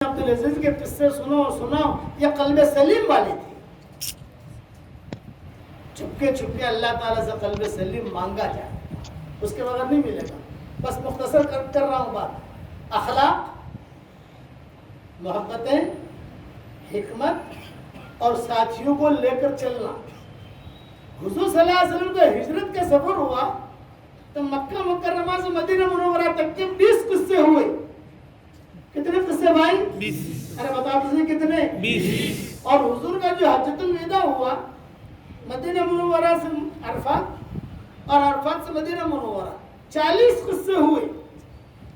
عبدالعزیز کے قصے سنو یہ قلب سلیم والی تھی. چھپکے چھپکے اللہ تعالیٰ سے قلب سلیم مانگا جائے, اس کے بغیر نہیں ملے گا. بس مختصر کر رہا ہوں بات. اخلاق, محبتیں, حکمت اور ساتھیوں کو لے کر چلنا. حضور صلی اللہ علیہ وسلم کا ہجرت کا سفر ہوا تو مکہ مکرمہ سے مدینہ منورہ تک کے 20 قصے ہوئے. کتنے قصے بھائی؟ 20. ارے بتا دیجیے کتنے؟ 20. اور حضور کا جو حجۃ الوداع ہوا مدینہ منورہ سے عرفات اور عرفات سے مدینہ منورہ 40 قصے ہوئے.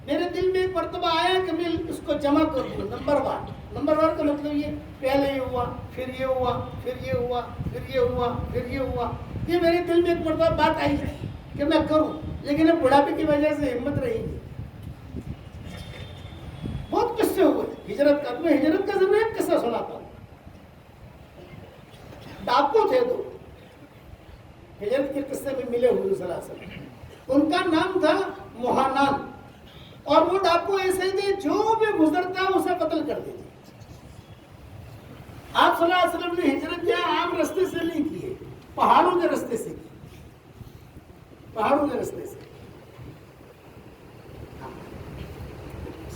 میرے دل میں ایک مرتبہ آیا کہ میں اس کو جمع کر دوں. نمبر ون کا مطلب یہ پہلے یہ ہوا, پھر یہ ہوا, پھر یہ ہوا, پھر یہ ہوا, پھر یہ ہوا. یہ میرے دل میں ایک مرتبہ بات آئی ہے کہ میں کروں, لیکن اب بڑھاپے کی وجہ سے ہمت رہی نہیں. بہت قصے ہوئے ہجرت کا. میں ہجرت کا ضرور ایک قصہ سناتا ہوں. ڈاکو تھے دو ہجرت کے قصے میں ملے حضور صلی اللہ علیہ وسلم. ان کا نام تھا موہانان, اور وہ ڈاکو ایسے تھے جو بھی گزرتا اسے قتل کر دیتے. آپ صلی اللہ علیہ وسلم نے ہجرت کیا عام رستے سے نہیں کی, پہاڑوں کے رستے سے کی. پہاڑوں کے رستے سے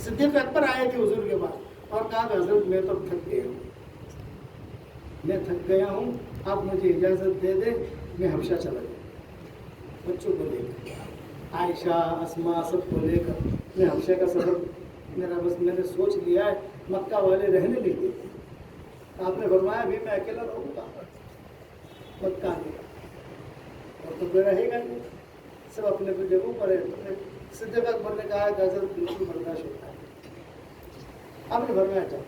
صدیق اکبر آئے تھے حضور کے پاس اور کہا کہ حضرت میں تو تھک گیا ہوں, آپ مجھے اجازت دے دیں, میں حبشہ چلا جاؤں. بچوں کو لے کر عائشہ اسماء سب کو لے کر میں حبشہ کا سفر میرا بس میں نے سوچ لیا ہے. مکہ والے رہنے نہیں دیتے. آپ نے فرمایا بھی میں اکیلا رہوں گا مکہ میں, اور تو کوئی رہے گا نہیں, سب اپنے اپنے جگہوں پر ہے. صدیق اکبر نے کہا کہ حضرت بالکل برداشت ہوتا ہے. آپ نے فرمایا جاؤ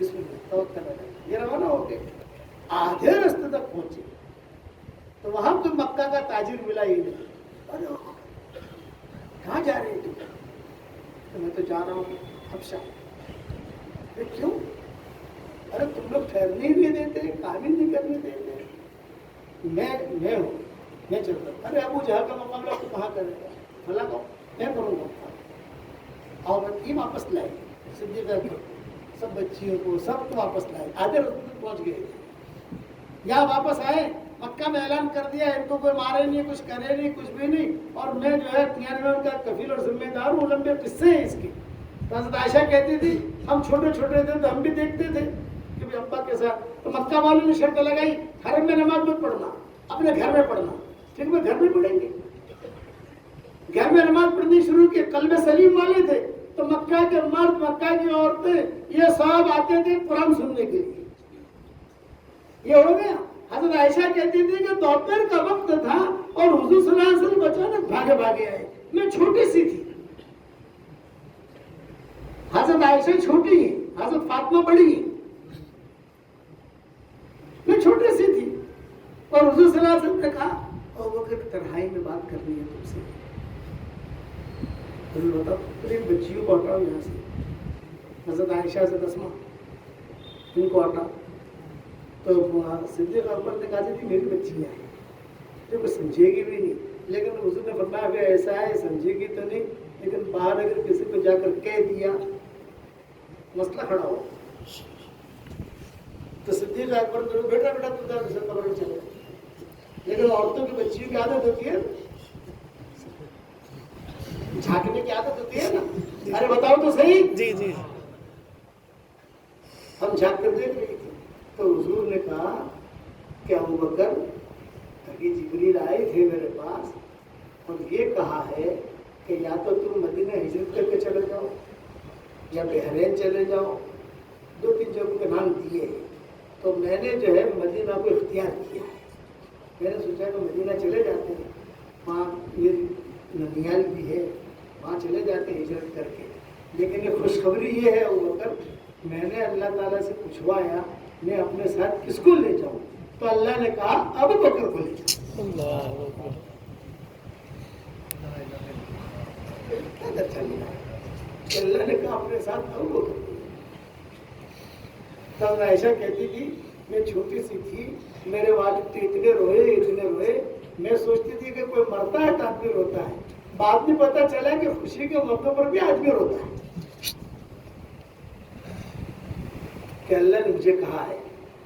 بسم اللہ توکل علی اللہ. یہ روانہ ہو گئے, آدھے راستے تک پہنچے تو وہاں کوئی مکہ کا تاجر ملا ہی نہیں. ارے کہاں جا رہے ہیں؟ تو میں تو جا رہا ہوں حبشہ. کیوں؟ ارے تم لوگ ٹھہرنے ہی نہیں دیتے, کام ہی نہیں کرنے دیتے. میں ہوں, میں چلتا ہوں. ارے ابو جہل کا مقابلہ تو کہاں کرے گا؟ بھلا کہو میں کروں گا. اور بچی واپس لائے صدیق اکبر, سب بچیوں کو سب کو واپس لائے. آدھے راستے تک پہنچ گئے. یا واپس آئے, مکہ میں اعلان کر دیا ان کو کوئی مارے نہیں, کچھ کرے نہیں, کچھ بھی نہیں, اور میں جو ہے 93 کا کفیل اور ذمہ دار ہوں. لمبے قصے ہیں اس کے. تو حضرت عائشہ کہتی تھی ہم چھوٹے چھوٹے تھے تو ہم بھی دیکھتے تھے کہ بھی ابا کے ساتھ. تو مکہ والوں نے شرط لگائی حرم میں نماز مت پڑھنا, اپنے گھر میں پڑھنا. ٹھیک ہے گھر میں پڑھیں گے. گھر میں نماز پڑھنی شروع کی. قلب سلیم والے تھے تو مکہ کے مرد, مکہ کی عورتیں یہ سب آتے تھے قرآن سننے کے لیے. یہ ہو گیا. حضرت عائشہ کہتی تھی کہ دوپہر کا وقت تھا اور حضور صلی اللہ علیہ وسلم اچانک بھاگے آئے. میں چھوٹی سی تھی, حضرت عائشہ چھوٹی ہے, حضرت فاطمہ بڑی ہے, میں چھوٹی سی تھی. اور حضور صلی اللہ علیہ وسلم نے کہا ابوبکر تنہائی میں بات کرنی ہے تم سے. حضور بتاؤ ان بچیوں کو ہٹاؤ یہاں سے. حضرت عائشہ سے اسماء ان کو ہٹاؤ. تو صدیق اکبر نے کہا تھی میری بچیاں ہیں جو کوئی سمجھے گی بھی نہیں. لیکن حضور نے فرمایا ابھی ایسا ہے سمجھے گی تو نہیں, لیکن باہر اگر کسی کو جا کر کہہ دیا مسئلہ کھڑا ہو. تو صدیق اکبر نے بیٹا تو در سے قبر میں چلے. لیکن عورتوں کی بچیوں کی عادت ہوتی ہے جھانکنے کی عادت ہوتی ہے نا. ارے بتاؤ تو صحیح. جی جی ہم جھانک کر دیکھ رہی تھی. تو حضور نے کہا کہ ابوبکر ابھی جبریل آئے تھے میرے پاس اور یہ کہا ہے کہ یا تو تم مدینہ ہجرت کر کے چلے جاؤ یا بحرین چلے جاؤ. 2-3 جگہوں کے نام دیے. تو میں نے جو ہے مدینہ کو اختیار کیا ہے. میں نے سوچا کہ مدینہ چلے جاتے ہیں, وہاں یہ ننیال بھی ہے, وہاں چلے جاتے ہیں ہجرت کر کے. لیکن یہ خوشخبری یہ ہے ابوبکر میں نے اللہ تعالیٰ سے پوچھوایا میں اپنے ساتھ کس کو لے جاؤں. تو اللہ نے کہا ابوبکر کو لے جاؤ. اللہ نے کہا اپنے ساتھ ابوبکر. تب عائشہ کہتی تھی میں چھوٹی سی تھی, میرے والد تو اتنے روئے. میں سوچتی تھی کہ کوئی مرتا ہے تو آدمی روتا ہے. بعد میں پتا چلا کہ خوشی کے موقع پر بھی آدمی روتا ہے. کہ اللہ نے مجھے کہا ہے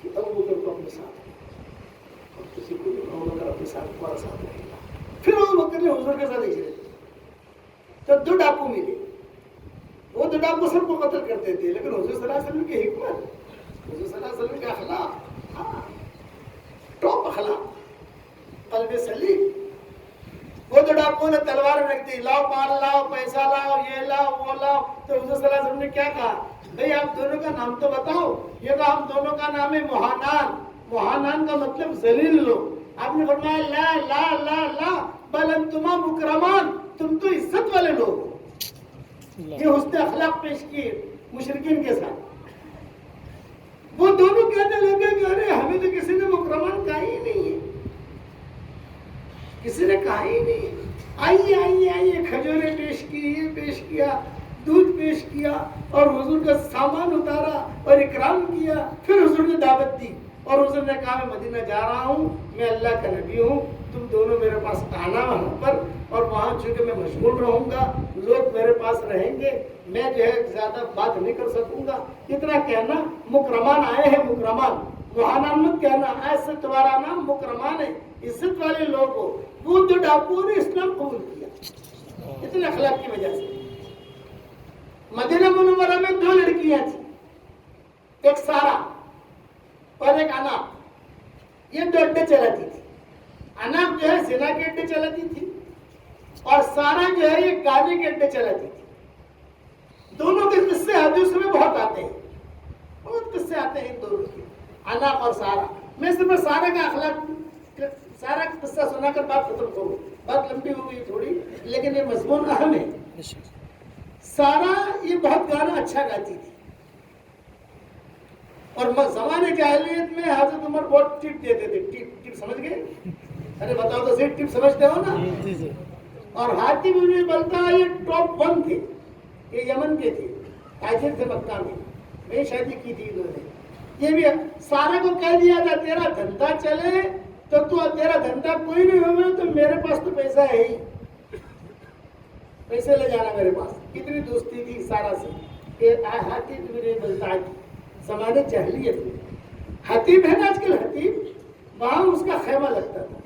کہ ابو بکر کو اپنے ساتھ اور کسی کو ابو بکر اپنے ساتھ تمہارا ساتھ رہے گا. پھر ابو بکر نے حضور کے ساتھ ہجرت کی. تو 2 ڈاکو ملے. وہ 2 ڈاکو سب کو قتل کرتے تھے، لیکن حضور صلی اللہ علیہ وسلم کی حکمت، حضور صلی اللہ علیہ وسلم کا اخلاق، ہاں ٹاپ اخلاق، قلب سلیم. وہ 2 ڈاکو نے تلوار رکھ دی، لاؤ مال لاؤ، پیسہ لاؤ، یہ لاؤ وہ لاؤ. تو حضور صلی اللہ علیہ وسلم نے کیا کہا؟ بھئی آپ دونوں کا نام تو بتاؤ. یہ کہا ہم دونوں کا نام ہے مہانان. مہانان کا مطلب ذلیل لوگ. آپ نے فرمایا لا لا لا لا بل انتما مکرمان، تم تو عزت والے لوگ ہو. یہ حسن اخلاق پیش کیے مشرکین کے ساتھ. وہ دونوں کہنے لگے کہ ارے ہمیں تو کسی نے مکرمان کہا ہی نہیں ہے، کسی نے کہا ہی نہیں. آئیے آئیے آئیے، کھجوریں پیش کی، یہ پیش کیا، دودھ پیش کیا، اور حضور کا سامان اتارا اور اکرام کیا. پھر حضور نے دعوت دی اور حضور نے کہا میں مدینہ جا رہا ہوں، میں اللہ کا نبی ہوں، تم دونوں میرے پاس آنا وہاں پر، اور وہاں چونکہ میں مشغول رہوں گا، لوگ میرے پاس رہیں گے، میں جو ہے زیادہ بات نہیں کر سکوں گا. اتنا کہنا مکرمان آئے ہیں، مکرمان، مہانان مت کہنا. آج سے تمہارا نام مکرمان ہے، عزت والے لوگ ہو. وہ 2 ڈاکوؤں نے اسلام قبول کیا اتنے اخلاق کی وجہ سے. مدینہ منورہ میں 2 لڑکیاں تھیں، ایک سارا اور ایک اناق. یہ 2 اڈے چلاتی تھی. اناق جو ہے زنا کے اڈے چلاتی تھی، اور سارا جو ہے یہ گانے کے اڈے چلاتی تھی. دونوں کے قصے حدیث میں بہت آتے ہیں، بہت قصے آتے ہیں دونوں کے، اناق اور سارا. میں صرف سارا کا اخلاق، سارا قصہ سنا کر بات ختم کروں، بات لمبی ہو گئی تھوڑی، لیکن یہ مضمون اہم ہے. سارا یہ بہت گانا اچھا گاتی تھی، اور زمانے جاہلیت میں حضرت عمر بہت ٹپ دیتے تھے. ٹپ سمجھ گئے؟ ارے بتاؤ تو صحیح، ٹپ سمجھتے ہو نا؟ اور حاتم بن بلتع یہ ٹاپ 1 تھے، یہ یمن کے تھے، تاجر تھے مکہ میں. میں شادی کی تھی انہوں نے. یہ بھی سارا کو کہہ دیا تھا تیرا دھندا چلے تو تیرا دھندا کوئی نہیں ہوگا تو میرے پاس تو پیسہ ہے ہی، پیسے لے جانا میرے پاس. کتنی دوستی تھی سارا سے. حاتم بن بلتع کی زمانے جاہلیت میں. حتیب ہے نا آج کل حتیب، وہاں اس کا خیمہ لگتا تھا.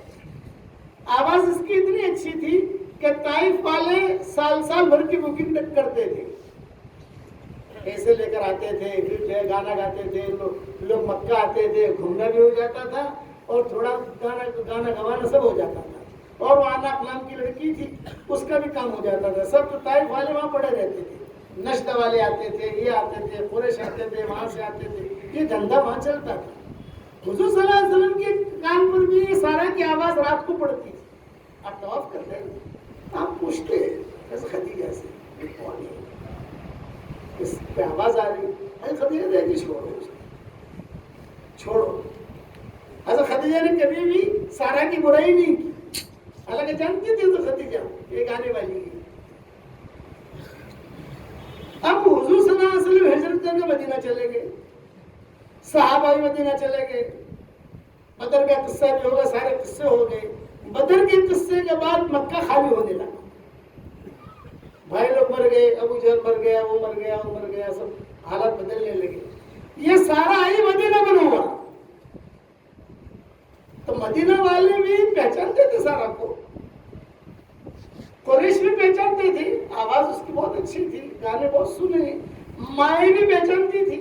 آواز اس کی اتنی اچھی تھی کہ طائف والے سال بھر کی بکنگ کرتے تھے، پیسے لے کر آتے تھے، پھر جو ہے گانا گاتے تھے. لوگ مکہ آتے تھے، گھومنا بھی ہو جاتا تھا اور تھوڑا گانا گوانا سب ہو جاتا تھا. اور وہ اناق نام کی لڑکی تھی، اس کا بھی کام ہو جاتا تھا. سب تو طائف والے وہاں پڑے رہتے تھے، نشد والے آتے تھے، یہ آتے تھے، قریش آتے تھے، وہاں سے آتے تھے. یہ دھندا وہاں چلتا تھا. حضور صلی اللہ علیہ وسلم کے کان پر بھی سارا کی آواز رات کو پڑتی تھی. آپ طواف کرتے ہیں، آپ پوچھتے ہیں خدیجہ سے کون ہے اس پہ آواز آ رہی ہے. خدیجہ دیکھی چھوڑو اس کو، چھوڑو. حضرت خدیجہ نے کبھی بھی سارا کی برائی نہیں کی، حالانکہ جانتی تھی تو خدیجہ یہ گانے والی ہے. اب حضور صلی اللہ علیہ وسلم ہجرت کر کے مدینہ چلے گئے، صحابہ بھی مدینہ چلے گئے. بدر کا قصہ بھی ہوگا، سارے قصے ہو گئے. بدر کے قصے کے بعد مکہ خالی ہونے لگا. بھائی لوگ مر گئے، ابو جہل مر گیا، وہ مر گیا، وہ مر گیا، سب حالات بدلنے لگے. یہ سارا آئی مدینہ منورہ. تو مدینہ والے بھی پہچانتے تھے سارا کو، قریش بھی پہچانتے تھے، آواز اس کی بہت اچھی تھی، گانے بہت سنے. مائیں بھی پہچانتی تھی.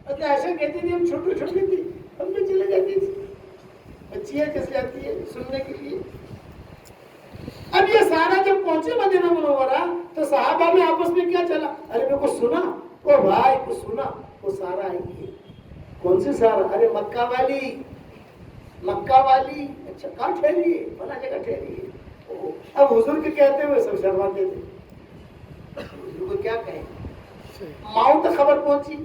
عائشہ کہتی تھی ہم چھوٹی چھوٹی تھی، ہم بھی چلے جاتی تھی، بچیاں کیسے جاتی ہے سننے کے لیے. اب یہ سارا جب پہنچے مدینہ منورہ تو صحابہ میں آپس میں کیا چلا؟ ارے میں کچھ سنا، وہ بھائی کچھ سنا، وہ سارا آئی ہے. کون سی سارا؟ ارے مکہ والی، مکہ والی. اچھا کہاں ٹھہری ہے؟ فلاں جگہ ٹھہری ہے. اب حضور کے کہتے ہوئے سب شرماتے تھے، حضور کو کیا کہیں. ماؤں تک خبر پہنچی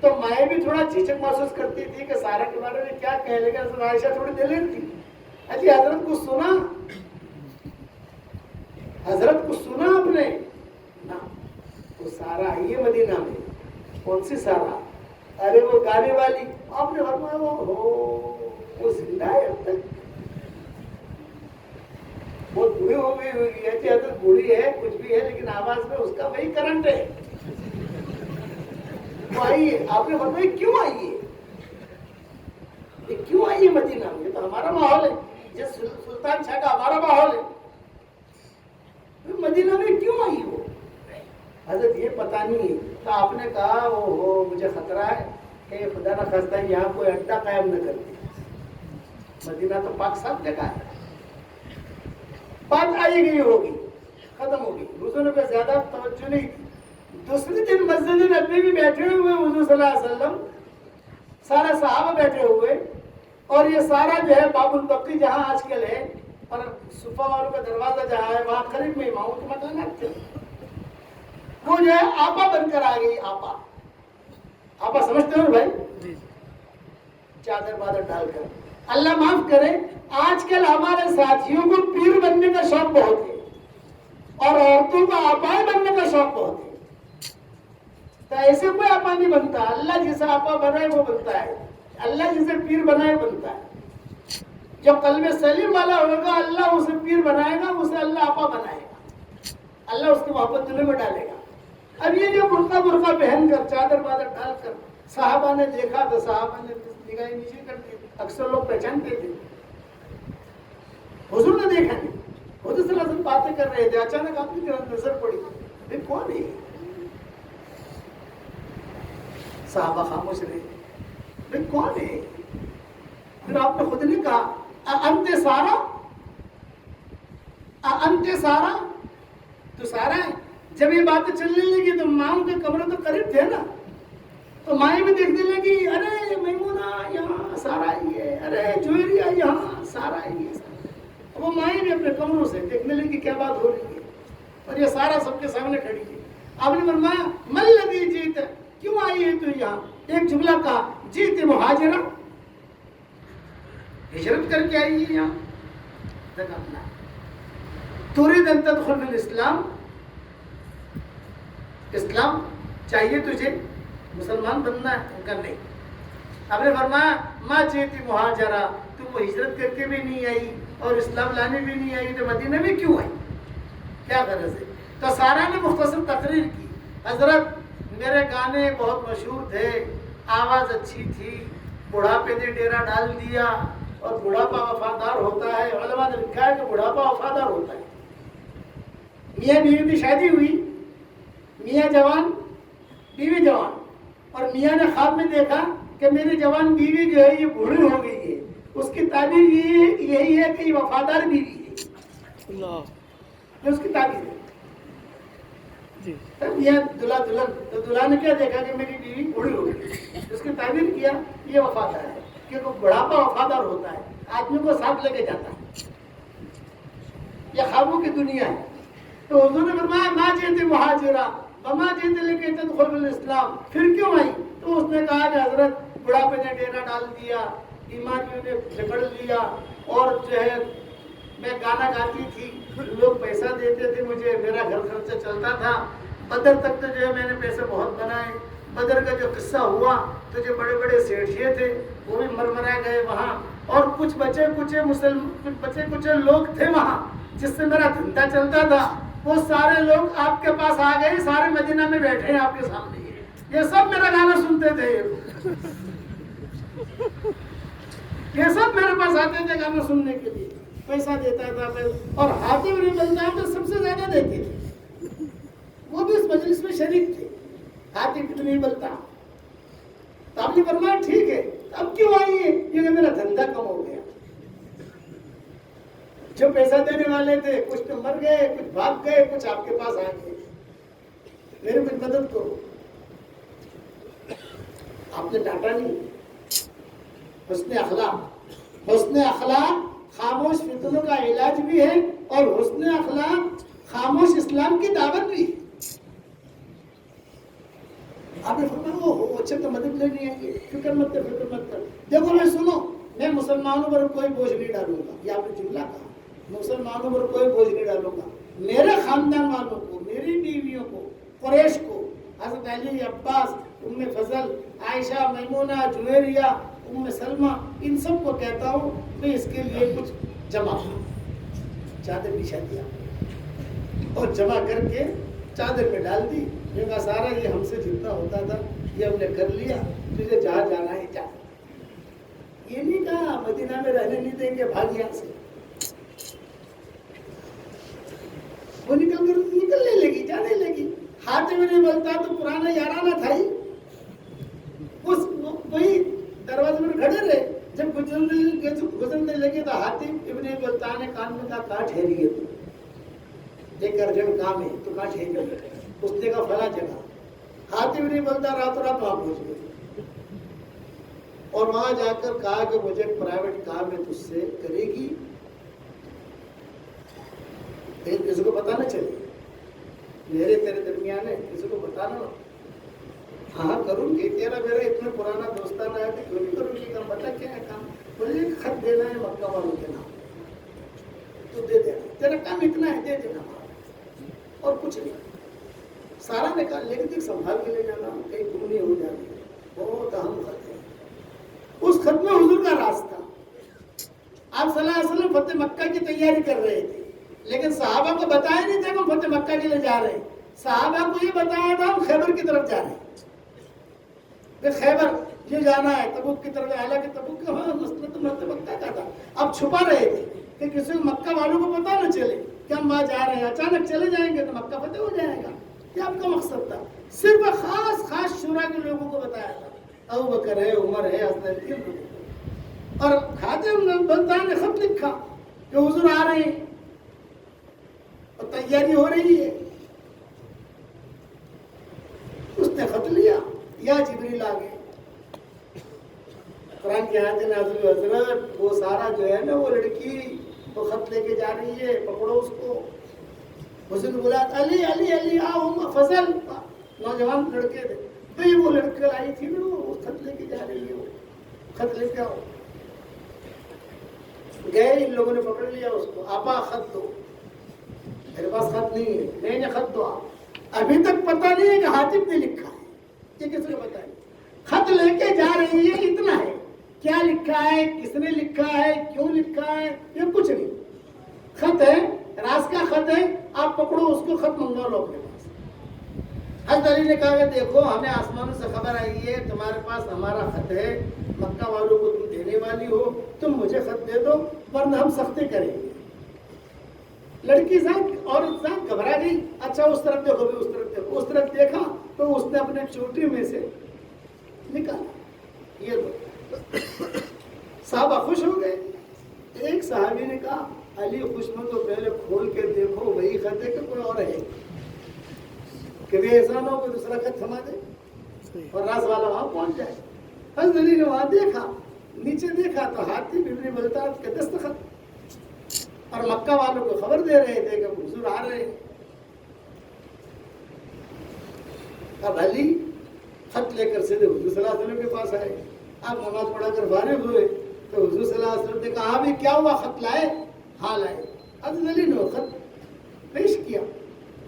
تو مائیں بھی تھوڑا جھجک محسوس کرتی تھی کہ سارا کے بارے میں کیا کہے، لیکن حضرت عائشہ تھوڑی دلیر تھی. اجی حضرت کو سنا، حضرت کو سنا آپ نے نا. وہ سارا آئی ہے مدینہ میں. کون سی سارا؟ ارے وہ گانے والی. آپ نے فرمایا وہ زندہ ہے اب تک، بہت بوڑھی ہو گئی ہوگی. ایسی حضرت بوڑھی ہے کچھ بھی ہے لیکن آواز میں اس کا وہی کرنٹ ہے. وہ آئی ہے. آپ نے فرمایا کیوں آئی ہے؟ یہ کیوں آئی ہے مدینہ میں؟ یہ تو ہمارا ماحول ہے، یہ سلطان شاہ کا ہمارا ماحول ہے. مدینہ میں کیوں آئی ہو؟ حضرت یہ پتہ نہیں. تو آپ نے کہا او مجھے خطرہ ہے کہ خدا نہ خواستہ یہاں کوئی اڈا قائم نہ کر دے. مدینہ تو پاک صاف جگہ ہے. بات آئی گئی ہوگی، ختم ہوگی. حضور نے پہ زیادہ توجہ نہیں کی. دوسرے دن مسجد نبوی میں بیٹھے ہوئے حضور صلی اللہ علیہ وسلم، سارا صحابہ بیٹھے ہوئے، اور یہ سارا جو ہے باب البقی جہاں آج کل ہے اور صفا والوں کا دروازہ جہاں ہے وہاں قریب میں اماموں کے مکانات تھے. وہ جو ہے آپا بن کر آ گئی. آپا آپا سمجھتے ہو بھائی؟ چادر بادر ڈال کر. اللہ معاف کرے، آج کل ہمارے ساتھیوں کو پیر بننے کا شوق بہت ہے اور عورتوں کو آپا بننے کا شوق بہت ہے. تو ایسے کوئی آپا نہیں بنتا. اللہ جسے آپا بنائے وہ بنتا ہے، اللہ جسے پیر بنائے بنتا ہے. جو قلب سلیم والا ہوگا اللہ اسے پیر بنائے گا، اسے اللہ آپا بنائے گا، اللہ اس کی محبت دلوں میں ڈالے گا. اب یہ جو برقع پہن کر چادر بادر ڈال کر صحابہ نے دیکھا تو صحابہ نے نگاہیں نیچے کر دی. اکثر لوگ پہچانتے تھے. حضور نے دیکھا نہیں. حضور صلی اللہ علیہ وسلم باتیں کر رہے تھے، اچانک آپ کی طرف نظر پڑی. یہ کون ہے؟ صحابہ خاموش رہے. یہ کون ہے؟ پھر آپ نے خود نے کہا انت سارا، انت سارا، تو سارا ہے. جب یہ باتیں چلنے لگی تو ماؤں کے کمرے تو قریب تھے نا، تو مائیں بھی دیکھنے لگی، ارے میمونہ یہاں سارا ہی ہے، ارے جویریہ یہاں سارا ہی ہے. وہ مائیں بھی اپنے کمروں سے دیکھنے لگی کیا بات ہو رہی ہے، اور یہ سارا سب کے سامنے کھڑی ہے. آپ نے فرمایا من الذی جئت، کیوں آئی ہے تو یہاں؟ ایک جملہ کہا جئت مہاجرہ، ہجرت کر کے آئی ہے یہاں. تريد ان تدخل في الاسلام، اسلام چاہیے تجھے، مسلمان بننا ہے؟ ان کا نہیں. آپ نے فرمایا ما جئت مہاجرہ، تو وہ ہجرت کر کے بھی نہیں آئی اور اسلام لانے بھی نہیں آئی، تو مدینہ میں کیوں آئی؟ کیا غرض ہے؟ تو سارا نے مختصر تقریر کی. حضرت میرے گانے بہت مشہور تھے، آواز اچھی تھی، بڑھاپے نے ڈیرا ڈال دیا، اور بڑھاپا وفادار ہوتا ہے. علماء نے لکھا ہے کہ بڑھاپا وفادار ہوتا ہے. میاں بیوی کی شادی ہوئی، میاں جوان بیوی جوان، اور میاں نے خواب میں دیکھا کہ میری جوان بیوی جو ہے یہ بوڑھی ہو گئی ہے. اس کی تعبیر یہی ہے کہ یہ وفادار بیوی ہے. یہ اس کی تعبیر ہے. تب میاں دلہا دلہن، تو دلہا نے کیا دیکھا کہ میری بیوی بوڑھی ہو گئی، اس کی تعبیر کیا یہ وفادار ہے، کیونکہ بڑھاپا وفادار ہوتا ہے، آدمی کو ساتھ لے کے جاتا ہے. یہ خوابوں کی دنیا ہے. تو حضور نے فرمایا ما جئت مہاجرہ وما جئت لکی تدخل فی الاسلام، پھر کیوں آئی؟ تو اس نے کہا کہ حضرت بڑھاپے نے ڈیرا ڈال دیا، بیماریوں نے جکڑ لیا، اور جو ہے میں گانا گاتی تھی، لوگ پیسہ دیتے تھے مجھے، میرا گھر خرچہ چلتا تھا. بدر تک تو جو ہے میں نے پیسے بہت بنائے. بدر کا جو قصہ ہوا تو جو بڑے بڑے سیٹھیے تھے وہ بھی مرمرائے گئے وہاں، اور کچھ بچے کچھ لوگ تھے وہاں جس سے میرا دھندا چلتا تھا، وہ سارے لوگ آپ کے پاس آ گئے، سارے مدینہ میں بیٹھے ہیں آپ کے سامنے. یہ سب میرا گانا سنتے تھے، یہ سب میرے پاس آتے تھے گانا سننے کے لیے، پیسہ دیتا تھا میں. اور حاتم بن بلتعہ تو سب سے زیادہ دیتے تھے، وہ بھی اس مجلس میں شریک تھے. حاتم بن بلتعہ. تو آپ نے فرمایا ٹھیک ہے، اب کیوں آئی ہے؟ یہ کہ میرا دھندا کم ہو گیا. جو پیسہ دینے والے تھے کچھ تو مر گئے، کچھ بھاگ گئے، کچھ آپ کے پاس آ گئے، میری کچھ مدد کرو. آپ نے ڈانٹا نہیں. حسن اخلاق خاموش فتنوں کا علاج بھی ہے، اور حسن اخلاق خاموش اسلام کی دعوت بھی ہے. آپ نے فرمایا وہ اچھے تو مدد لینی ہے، فکر مت کر. دیکھو میں سنو، میں مسلمانوں پر کوئی بوجھ نہیں ڈالوں گا. یہ آپ نے جملہ کہا، مسلمانوں پر کوئی بوجھ نہیں ڈالوں گا. میرے خاندان والوں کو، میری بیویوں کو، قریش کو، حضرت علی، عباس، ام فضل، عائشہ، میمونہ، جویریہ، ام سلمہ، ان سب کو کہتا ہوں کہ اس کے لیے کچھ جمع چادر بچھا دیا، اور جمع کر کے چادر میں ڈال دی. یہ سارا یہ ہم سے جتنا ہوتا تھا یہ ہم نے کر لیا، تجھے جہاں جانا ہے جا۔ یہ نہیں کہا مدینہ میں رہنے نہیں دیں گے، بھاگ یہاں سے۔ وہ نکلنے لگی، جانے لگی۔ ہاتھ میں نہیں بولتا تو پرانا یارانہ تھا ہی، وہی دروازے پر کھڑے رہے۔ جب گزرنے لگے تو حاتم ابن بلتع نے کان میں کہا کہاں ٹھہری ہے تو؟ ایک ارجنٹ کام ہے تو کہاں ٹھہری ہے؟ اس نے کہا فلاں جگہ۔ حاتم ابن بلتع راتوں رات وہاں پہنچ گئے اور وہاں جا کر کہا کہ مجھے پرائیویٹ کام ہے، تجھ سے کرے گی، کسی کو پتا نہ چلے، میرے تیرے درمیان ہے، کسی کو بتانا نہ۔ ہاں کروں گی، تیرا میرا اتنا پرانا دوستانہ ہے کہ کیوں نہیں کروں گی کام، بتا کیا ہے کام؟ مجھے ایک خط دینا ہے مکہ والوں کے نام، تو دے دینا، تیرا کام اتنا ہے، دے دینا اور کچھ نہیں۔ سارا نے کہا لیکن دیکھ سنبھال کے لے جانا، کہیں گم نہیں ہو جاتی، بہت اہم خط ہے۔ اس خط میں حضور کا راز تھا۔ آپ صلی اللہ علیہ وسلم فتح مکہ کی تیاری کر رہے تھے، لیکن صحابہ کو بتایا نہیں تھا کہ ہم فتح مکہ کے لیے جا رہے ہیں۔ صحابہ کو یہ بتایا تھا ہم خیبر کی طرف جا رہے ہیں، خیبر یہ جانا ہے، تبوک کی طرف۔ حالانکہ تبوک کا مسئلہ تو مکہ کا تھا، اب چھپا رہے تھے کہ کسی کو مکہ والوں کو پتا نہ چلے کہ ہم وہاں جا رہے ہیں، اچانک چلے جائیں گے تو مکہ فتح ہو جائے گا۔ یہ آپ کا مقصد تھا۔ صرف خاص شورا کے لوگوں کو بتایا تھا، ابو بکر ہے، عمر ہے، حضرت علی۔ اور حاتم بن بلتع نے خط لکھا کہ حضور آ رہے ہیں اور تیاری ہو رہی ہے۔ اس نے خط لیا، یا جبریل آ گئے۔ قرآن کی آیت نازل ہوئی، حضرت وہ سارا جو ہے نا وہ لڑکی وہ خط لے کے جا رہی ہے، پکڑو اس کو۔ حضور بولا علی علی علی آؤ فضل، نوجوان لڑکے تھے، بھئی وہ لڑکی آئی تھی نا وہ خط لے کے جا رہی ہے، وہ خط لے کے آؤ۔ گئے، ان لوگوں نے پکڑ لیا اس کو، آپا خط دو۔ میرے پاس خط نہیں ہے، نہیں نہیں خط دو آپ۔ ابھی تک پتہ نہیں ہے کہ حاتم نے لکھا ہے، یہ کس کو بتائیں؟ خط لے کے جا رہی ہے، اتنا ہے، کیا لکھا ہے، کس نے لکھا ہے، کیوں لکھا ہے، یہ کچھ نہیں۔ خط ہے، راز کا خط ہے، آپ پکڑو اس کو، خط منگوا لو اپنے پاس۔ حضرت علی نے کہا کہ دیکھو ہمیں آسمانوں سے خبر آئی ہے تمہارے پاس ہمارا خط ہے، مکہ والوں کو تم دینے والی ہو، تم مجھے خط دے دو ورنہ ہم سختی کریں گے۔ لڑکی ذات عورت ذات گھبرا گئی، اچھا اس طرف دیکھو بھی، اس طرف دیکھو، اس طرف دیکھا تو اس نے اپنے چوٹی میں سے نکالا، یہ لو۔ صحابہ خوش ہو گئے۔ ایک صحابی نے کہا علی خوش میں تو پہلے کھول کے دیکھو وہی خط ہے کہ کوئی اور ہے، کہ ایسا نہ ہو کہ دوسرا خط تھما دے اور راز والا وہاں پہنچ جائے۔ حضرت علی نے وہاں دیکھا، نیچے دیکھا تو حاتم ابن بلتع کے دستخط، اور مکہ والوں کو خبر دے رہے تھے کہ حضور آ رہے ہیں۔ اب علی خط لے کر سیدھے حضور صلی اللہ علیہ وسلم کے پاس آئے۔ آپ نماز پڑھا کر فارغ ہوئے تو حضور صلی اللہ علیہ وسلم نے کہا ہاں بھی کیا ہوا، خط لائے؟ ہاں لائے۔ حضرت علی نے خط پیش کیا۔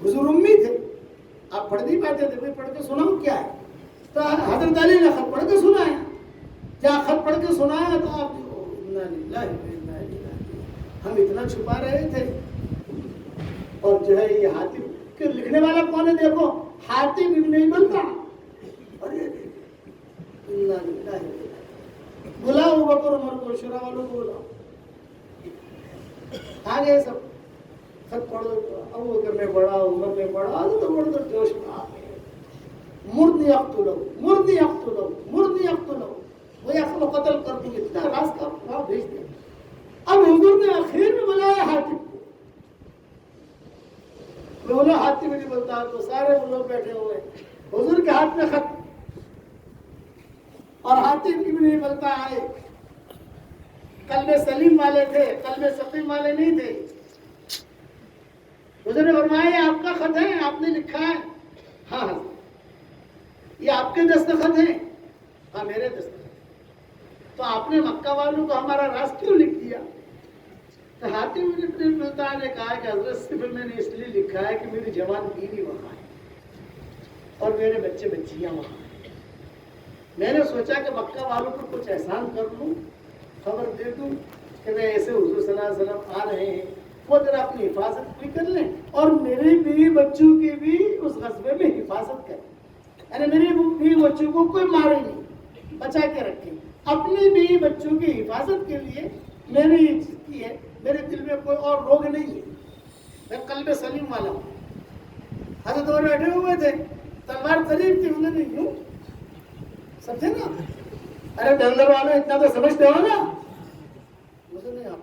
حضور امی تھے، آپ پڑھ نہیں پاتے تھے، پڑھ کے سناؤ کیا ہے؟ تو حضرت علی نے خط پڑھ کے سنایا۔ کیا خط پڑھ کے سنایا تو آپ ہم اتنا چھپا رہے تھے، اور جو ہے یہ حاتم کہ لکھنے والا کون ہے دیکھو، حاتم ابن بلتع۔ بلاؤ ابو بکر عمر کو، شورا والوں کو بلاؤ، آ گئے سب۔ خط پڑھ دو، ابو بکر نے پڑھا، عمر نے پڑھا تو بڑھ کر جوش میں آ گئے۔ مردی اقتلو، مردی اقتلو، مردی اقتلو، وہ یا قتل کر دیں، اتنا راز کا وہاں بھیج دیا۔ اب حضور نے آخر میں بلایا حاتم کو، بولا حاتم نہیں بولتا تو سارے وہ لوگ بیٹھے ہوئے، حضور کے ہاتھ میں خط، اور حاتم ابن بلتع آئے، قلب سلیم والے تھے، قلب سقیم والے نہیں تھے۔ حضور نے فرمایا آپ کا خط ہے، آپ نے لکھا ہے؟ ہاں ہاں۔ یہ آپ کے دستخط ہیں؟ ہاں میرے دستخط۔ تو آپ نے مکہ والوں کو ہمارا راز کیوں لکھ دیا؟ تو حاتم ابن بلتع نے کہا کہ حضرت صرف میں نے اس لیے لکھا ہے کہ میری جوان بیوی وہاں ہے اور میرے بچے بچیاں وہاں ہیں، میں نے سوچا کہ مکہ والوں کو کچھ احسان کر لوں، خبر دے دوں کہ میں ایسے حضور صلی اللہ علیہ وسلم آ رہے ہیں، وہ ذرا اپنی حفاظت بھی کر لیں اور میرے بیوی بچوں کی بھی اس غزوے میں حفاظت کریں۔ یعنی میری بیوی بچوں کو کوئی مارے نہیں، بچا کے رکھے. اپنی بیوی بچوں کی حفاظت کے لیے میں نے یہ چیز کی ہے. میرے دل میں کوئی اور روگ نہیں ہے، میں قلب سلیم والا ہوں. حضرت عمر بیٹھے ہوئے تھے، تلوار قریب تھی، انہوں نے یوں سمجھے نا. ارے ڈنگر والے اتنا تو سمجھتے ہو نا. مجھے نہیں آپ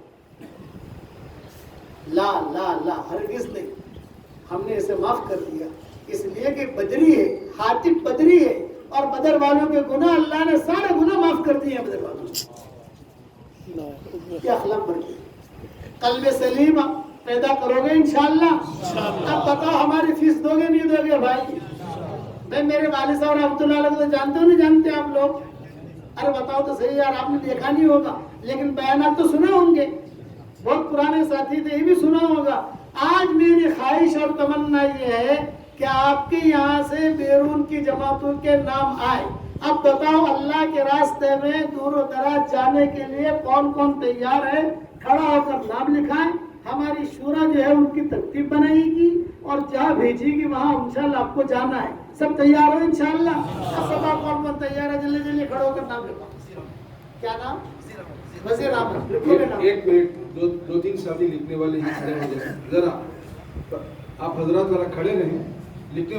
لا لا لا ہرگز نہیں. ہم نے اسے معاف کر دیا اس لیے کہ بدری ہے، حاتب بدری ہے، اور بدر والوں کے گناہ اللہ نے سارے گناہ معاف کر دیے ہیں. بدر والوں کیا اخلاق بڑھتی. قلب سلیم پیدا کرو گے انشاءاللہ. اب بتاؤ ہماری فیس دو گے نہیں دو گے بھائی؟ میں میرے والد صاحب رحمۃ اللہ علیہ کو جانتے ہو نہیں جانتے آپ لوگ؟ ارے بتاؤ تو صحیح یار، آپ نے دیکھا نہیں ہوگا لیکن بیانات تو سنے ہوں گے. بہت پرانے ساتھی تھے، یہ بھی سنا ہوگا. آج میری خواہش اور تمنا یہ ہے کہ آپ کے یہاں سے بیرون کی جماعتوں کے نام آئے. اب بتاؤ اللہ کے راستے میں دور و دراز جانے کے لیے کون کون تیار ہے؟ کھڑا ہو کر نام لکھائیں. ہماری شورا جو ہے ان کی ترتیب بنائے گی اور جہاں بھیجے گی وہاں انشاءاللہ آپ کو جانا ہے. سب تیار ہو انشاءاللہ؟ سب کون کون تیار ہے؟ جلدی جلدی کھڑے ہو کر نام لکھاؤ. کیا نام؟ وزیر اعظم. ایک منٹ، دو تین ساتھی لکھنے والے ہی کھڑے ہو جائیں ذرا. آپ حضرات ذرا کھڑے رہیں. لکھنے والے